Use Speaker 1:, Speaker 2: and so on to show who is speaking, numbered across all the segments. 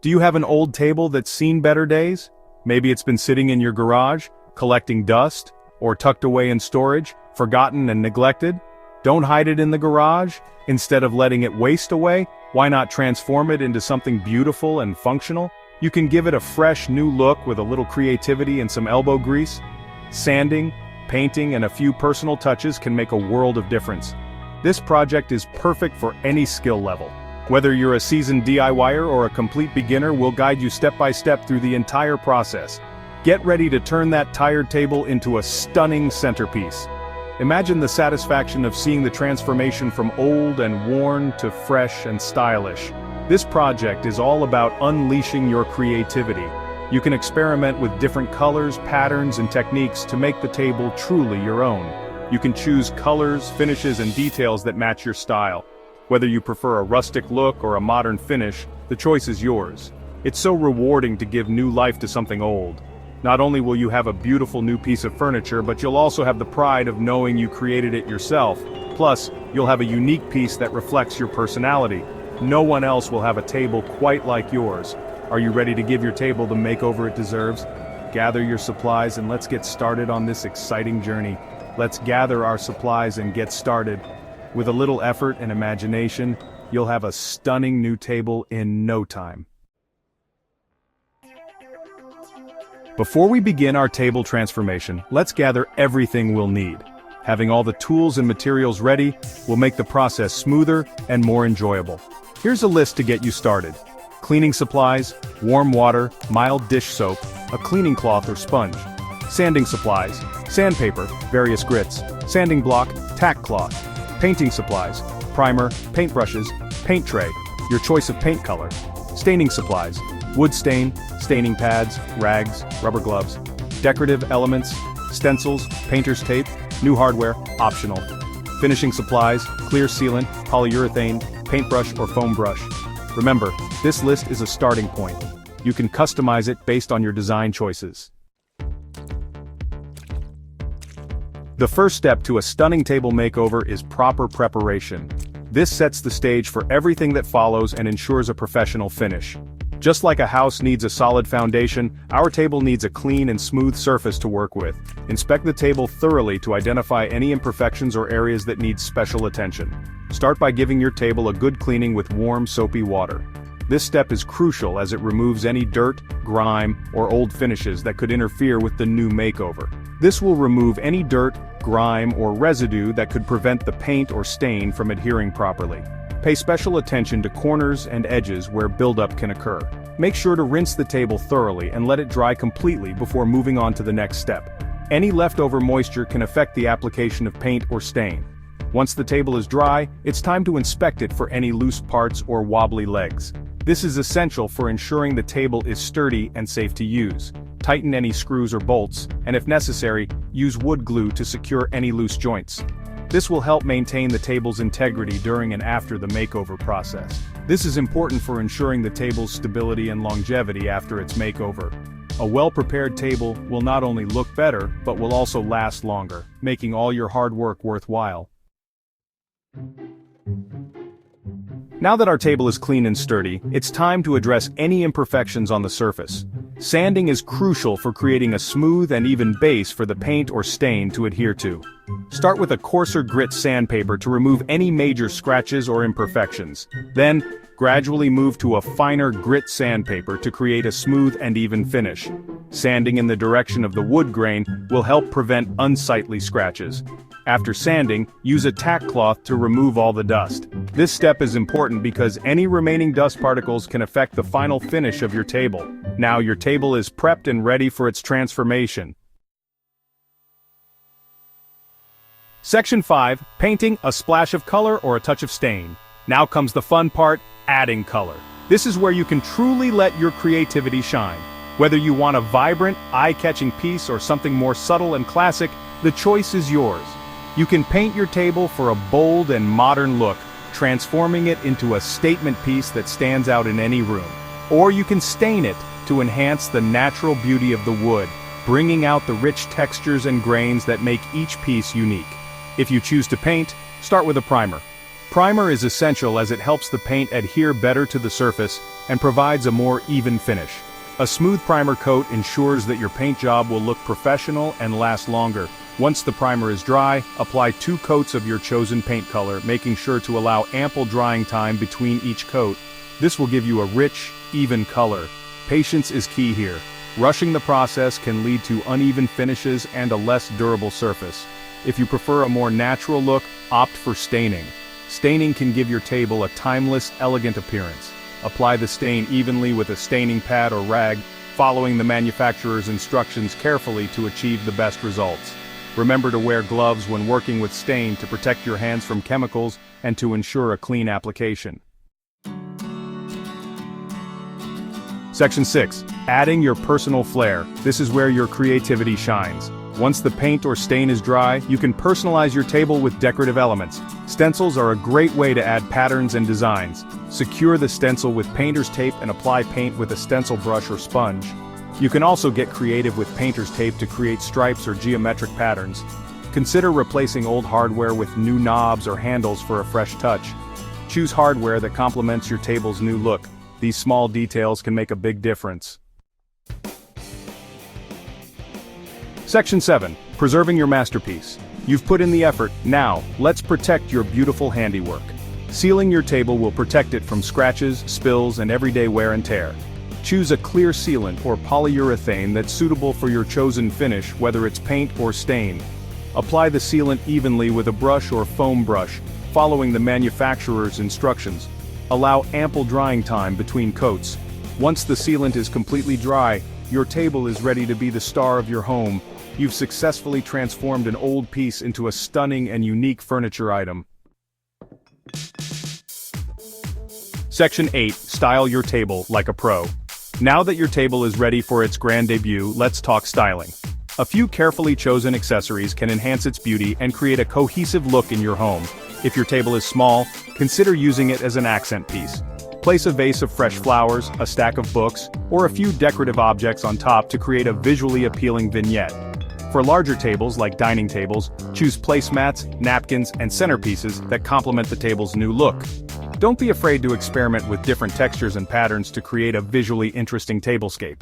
Speaker 1: Do you have an old table that's seen better days? Maybe it's been sitting in your garage, collecting dust, or tucked away in storage, forgotten and neglected? Don't hide it in the garage. Instead of letting it waste away, why not transform it into something beautiful and functional? You can give it a fresh, new look with a little creativity and some elbow grease. Sanding, painting, and a few personal touches can make a world of difference. This project is perfect for any skill level. Whether you're a seasoned DIYer or a complete beginner, we'll guide you step by step through the entire process. Get ready to turn that tired table into a stunning centerpiece. Imagine the satisfaction of seeing the transformation from old and worn to fresh and stylish. This project is all about unleashing your creativity. You can experiment with different colors, patterns, and techniques to make the table truly your own. You can choose colors, finishes, and details that match your style. Whether you prefer a rustic look or a modern finish, the choice is yours. It's so rewarding to give new life to something old. Not only will you have a beautiful new piece of furniture, but you'll also have the pride of knowing you created it yourself. Plus, you'll have a unique piece that reflects your personality. No one else will have a table quite like yours. Are you ready to give your table the makeover it deserves? Gather your supplies and let's get started on this exciting journey. Let's gather our supplies and get started. With a little effort and imagination, you'll have a stunning new table in no time. Before we begin our table transformation, let's gather everything we'll need. Having all the tools and materials ready will make the process smoother and more enjoyable. Here's a list to get you started. Cleaning supplies, warm water, mild dish soap, a cleaning cloth or sponge. Sanding supplies, sandpaper, various grits, sanding block, tack cloth. Painting supplies, primer, paintbrushes, paint tray, your choice of paint color. Staining supplies, wood stain, staining pads, rags, rubber gloves. Decorative elements, stencils, painter's tape, new hardware, optional. Finishing supplies, clear sealant, polyurethane, paintbrush or foam brush. Remember, this list is a starting point. You can customize it based on your design choices. The first step to a stunning table makeover is proper preparation. This sets the stage for everything that follows and ensures a professional finish. Just like a house needs a solid foundation, our table needs a clean and smooth surface to work with. Inspect the table thoroughly to identify any imperfections or areas that need special attention. Start by giving your table a good cleaning with warm, soapy water. This step is crucial as it removes any dirt, grime, or old finishes that could interfere with the new makeover. This will remove any dirt, grime, or residue that could prevent the paint or stain from adhering properly. Pay special attention to corners and edges where buildup can occur. Make sure to rinse the table thoroughly and let it dry completely before moving on to the next step. Any leftover moisture can affect the application of paint or stain. Once the table is dry, it's time to inspect it for any loose parts or wobbly legs. This is essential for ensuring the table is sturdy and safe to use. Tighten any screws or bolts, and if necessary, use wood glue to secure any loose joints. This will help maintain the table's integrity during and after the makeover process. This is important for ensuring the table's stability and longevity after its makeover. A well-prepared table will not only look better, but will also last longer, making all your hard work worthwhile. Now that our table is clean and sturdy, it's time to address any imperfections on the surface. Sanding is crucial for creating a smooth and even base for the paint or stain to adhere to. Start with a coarser grit sandpaper to remove any major scratches or imperfections. Then, gradually move to a finer grit sandpaper to create a smooth and even finish. Sanding in the direction of the wood grain will help prevent unsightly scratches. After sanding, use a tack cloth to remove all the dust. This step is important because any remaining dust particles can affect the final finish of your table. Now your table is prepped and ready for its transformation. Section 5, painting, a splash of color or a touch of stain. Now comes the fun part, adding color. This is where you can truly let your creativity shine. Whether you want a vibrant, eye-catching piece or something more subtle and classic, the choice is yours. You can paint your table for a bold and modern look, transforming it into a statement piece that stands out in any room. Or you can stain it to enhance the natural beauty of the wood, bringing out the rich textures and grains that make each piece unique. If you choose to paint, start with a primer. Primer is essential as it helps the paint adhere better to the surface and provides a more even finish. A smooth primer coat ensures that your paint job will look professional and last longer. Once the primer is dry, apply 2 coats of your chosen paint color, making sure to allow ample drying time between each coat. This will give you a rich, even color. Patience is key here. Rushing the process can lead to uneven finishes and a less durable surface. If you prefer a more natural look, opt for staining. Staining can give your table a timeless, elegant appearance. Apply the stain evenly with a staining pad or rag, following the manufacturer's instructions carefully to achieve the best results. Remember to wear gloves when working with stain to protect your hands from chemicals and to ensure a clean application. Section 6. Adding your personal flair. This is where your creativity shines. Once the paint or stain is dry, you can personalize your table with decorative elements. Stencils are a great way to add patterns and designs. Secure the stencil with painter's tape and apply paint with a stencil brush or sponge. You can also get creative with painter's tape to create stripes or geometric patterns. Consider replacing old hardware with new knobs or handles for a fresh touch. Choose hardware that complements your table's new look. These small details can make a big difference. Section 7. Preserving your masterpiece. You've put in the effort, now, let's protect your beautiful handiwork. Sealing your table will protect it from scratches, spills, and everyday wear and tear. Choose a clear sealant or polyurethane that's suitable for your chosen finish, whether it's paint or stain. Apply the sealant evenly with a brush or foam brush, following the manufacturer's instructions. Allow ample drying time between coats. Once the sealant is completely dry, your table is ready to be the star of your home. You've successfully transformed an old piece into a stunning and unique furniture item. Section 8. Style your table like a pro. Now that your table is ready for its grand debut, let's talk styling. A few carefully chosen accessories can enhance its beauty and create a cohesive look in your home. If your table is small, consider using it as an accent piece. Place a vase of fresh flowers, a stack of books, or a few decorative objects on top to create a visually appealing vignette. For larger tables like dining tables, choose placemats, napkins, and centerpieces that complement the table's new look. Don't be afraid to experiment with different textures and patterns to create a visually interesting tablescape.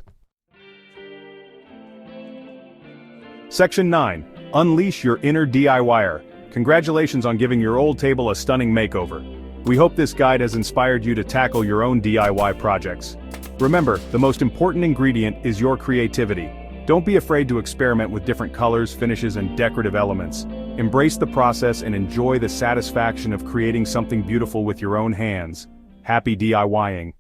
Speaker 1: Section 9. Unleash your inner DIYer. Congratulations on giving your old table a stunning makeover. We hope this guide has inspired you to tackle your own DIY projects. Remember, the most important ingredient is your creativity. Don't be afraid to experiment with different colors, finishes, and decorative elements. Embrace the process and enjoy the satisfaction of creating something beautiful with your own hands. Happy DIYing!